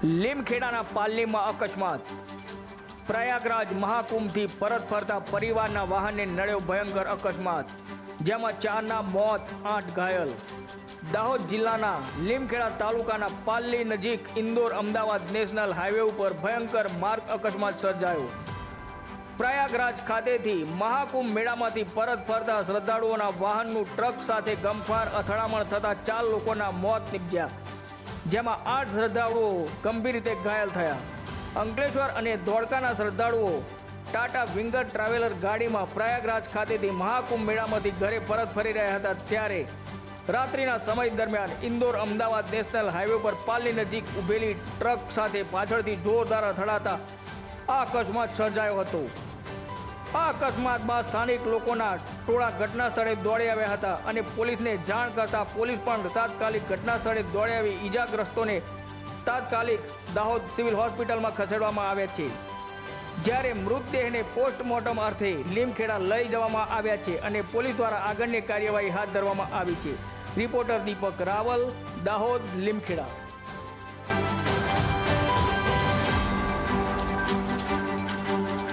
લીમખેડાના પાલનીમાં અકસ્માત। પ્રયાગરાજ મહાકુંભથી પરત ફરતા પરિવારના વાહનને નડ્યો ભયંકર અકસ્માત, જેમાં 4ના મોત, 8 ઘાયલ। દાહોદ જિલ્લાના લીમખેડા તાલુકાના પાલની નજીક ઇન્દોર અમદાવાદ નેશનલ હાઈવે ઉપર ભયંકર માર્ગ અકસ્માત સર્જાયો। પ્રયાગરાજ ખાતેથી મહાકુંભ મેળામાંથી પરત ફરતા શ્રદ્ધાળુઓના વાહનનું ટ્રક સાથે ગમખ્વાર અથડામણ થતાં 4 લોકોના મોત નીપજ્યા, જેમાં 8 શ્રદ્ધાળુઓ ગંભીર રીતે ઘાયલ થયા। અંકલેશ્વર અને ધોળકાના શ્રદ્ધાળુઓ ટાટા વિંગર ટ્રાવેલર ગાડીમાં પ્રયાગરાજ ખાતેથી મહાકુંભ મેળામાંથી ઘરે પરત ફરી રહ્યા હતા, ત્યારે રાત્રિના સમય દરમિયાન ઇન્દોર અમદાવાદ નેશનલ હાઈવે પર પાલની નજીક ઊભેલી ટ્રક સાથે પાછળથી જોરદાર અથડાતા આ અકસ્માત સર્જાયો હતો। આ અકસ્માત બાદ સ્થાનિક લોકોના ટોળા ઘટના સ્થળે દોડી આવ્યા હતા અને પોલીસને જાણ કરતા પોલીસ પણ તાત્કાલિક ઘટના સ્થળે દોડી આવી ઈજાગ્રસ્તોને તાત્કાલિક દાહોદ સિવિલ હોસ્પિટલમાં ખસેડવામાં આવ્યા છે, જ્યારે મૃતદેહને પોસ્ટમોર્ટમ અર્થે લીમખેડા લઈ જવામાં આવ્યા છે અને પોલીસ દ્વારા આગળની કાર્યવાહી હાથ ધરવામાં આવી છે। રિપોર્ટર દીપક રાવલ, દાહોદ, લીમખેડા।